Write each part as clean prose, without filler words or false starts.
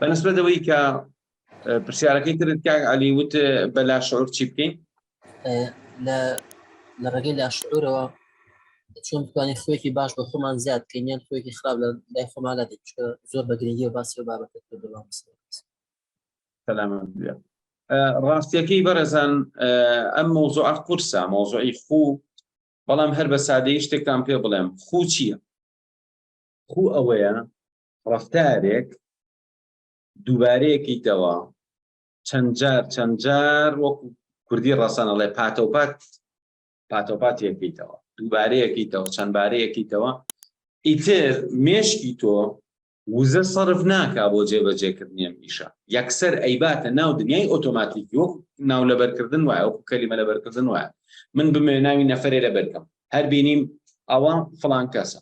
بەنسبە دەوەی کە پرسیارەکەی ترت کاک عەلی وت بەلا شعور چی بکەین؟ لە ڕێگەی لاشعورەوە چۆن بتوانین خۆیەکی باش بە خۆمان زیاد بکەین یان خۆیەکی خراپ لە لای خۆمان لا دێت زۆر بە گرنگی و باسی و بابەتێک کردووە. سەلامت بێ. ڕاستیەکەی بەڕێزان ئەم مۆزوعە قورسە، مۆزوعی خوو، بەڵام هەر بە سادەیی شتێکتان پێ بڵێم. خوو چییە؟ خوو ئەوەیە ڕەفتارێک دووبارەیەکیتەوە چەند جار وەکو کوردی ڕەسەنەڵێ پاتۆپات یەکیتەوە، دووبارەیەکیتەوە، چەندبارەیەکیتەوە، ئیتر مێشکی تۆ وزە سەرف ناکا بۆ جێبەجێکردنی ئەم ئیشە، یەکسەر ئەیباتە ناو دنیای ئۆتۆماتیکی، وەکو ناو لەبەرکردن وایە، وەکو کەلیمە لەبەرکردن وایە. من بمێ ناوی نەفەرێ لەبەرکەم، هەر بینیم ئەوە فڵان کەسە،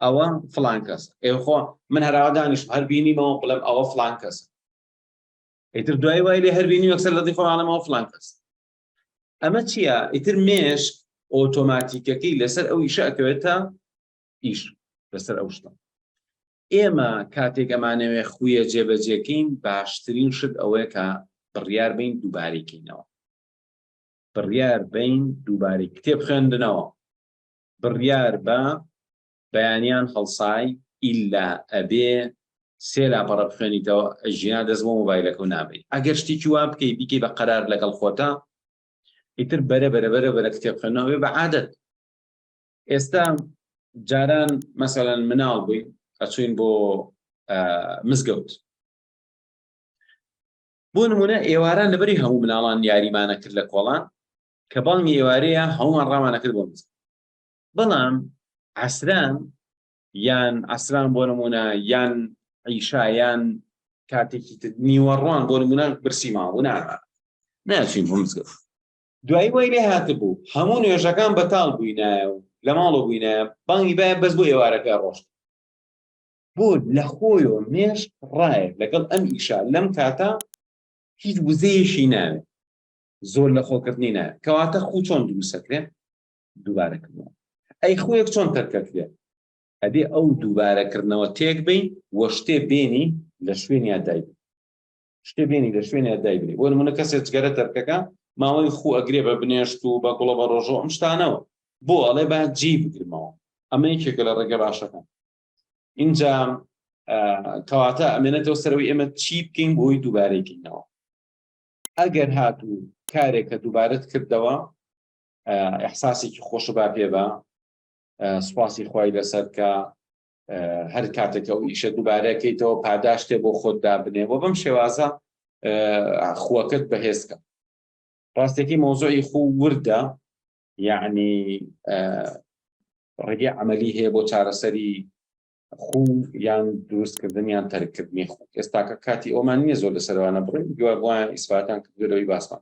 ئەوە فڵان کەسە، ئێخۆ من هەراوا دانیشم هەر بینیمەوە بڵێم ئەوە فڵان کەسە، ئیتر دوای وای لێ هەر بینی وەکسەر لەدی خۆڵانەوە فڵان کەسە. ئەمە چییە؟ ئیتر مێشک ئۆتۆماتیکەکەی لەسەر ئەو ئیشە ئەکەوێتە ئیش، لەسەر ئەو شتە. ئێمە کاتێک ئەمانەوێ خویە جێبەجێکەین، باشترین شت ئەوەیە کە بڕیار بین دووبارەیکەینەوە، بڕیار بین دووبارەی کتێب خوێندنەوە، بڕیار بە بەیانیان هەڵسای ئیلا ئەبێ سێ لاپەڕە بخوێنیتەوە ژیان دەست بۆ مۆبایلەکە و نابێت. ئەگەر شتێکی وا بکەی بیکەی بە قەرار لەگەڵ خۆتە، ئیتر بەرە کتێب خوێندنەوە بە عادەت. ئێستا جاران مەسەڵەن مناڵ بووی ئەچوین بۆ مزگەوت، بۆ نمونە ئێواران لەبەری هەموو مناڵان یاریمانە کرد لە کۆڵان کە بەڵمی ئێوارەیە هەمومان ڕامانە کرد بۆ مزگەوت. بەڵام عەسران بۆ نمونە یان عیشا یان کاتێکی نیوەڕوان بۆ نمونە برسی ماوە ناچین بۆ مزگەوت. دوایی وای لێ هاتبوو هەموو نوێژەکان بەتاڵ بووینایە و لە ماڵەوە بووینایە، بانگی باە بەس بۆ ئێوارەکە ڕۆشت. بۆ لە خۆیەوە مێشک ڕایە لەگەڵ ئەم ئیشا لەم کاتە هیچ وزەیەشی ناوێت، زۆر لە خۆکردنی نایە. کەواتە خوو چۆن دروستەکرێت؟ دووبارەکردنەوە. ئەی خۆیەک چۆن تەرکەکرێت؟ ئەبێ ئەو دووبارەکردنەوە تێک بین وە شتێ بێنی لە شوێنی ئەدای بێ، شتێ بێنی لە شوێنی ئەدای بێ. بۆ نمونە کەسێک جگەرە تەرکەکە ماوەی خوو ئەگرێ بە بنێشت و بە گوڵە بە ڕۆژۆ ئەم شتانەوە، بۆ ئەڵێ با جی بگرمەوە. ئەمە یەکێکە لە ڕێگە باشەکان. اینجا کەواتە ئەمێنێتەوە سەرەوەی ئێمە چی بکەین بۆی دووبارەیکەینەوە. ئەگەر هاتوو کارێکە دووبارەت کردەوە، ئەحساسێکی خۆش با پێ بە، سوپاسی خوای لەسەر کە هەر کاتێکە ئەو ئیشە دووبارەکەیتەوە پاداشتێ بۆ خۆت دابنێ، بۆ بەم شێوازە خووەکەت بەهێزکە. ڕاستێکی مۆزوعی خوو وردە، یعنی ڕێگەی عەمەلی هەیە بۆ چارەسەری خوو یان دروستکردن یان تەرککردنی خوو. ئێستاکە کاتی ئەومان نییە زۆر لەسەرەوانە بڕێن، گویا بۆیان ئیسباتان کردوەوەی باسمان.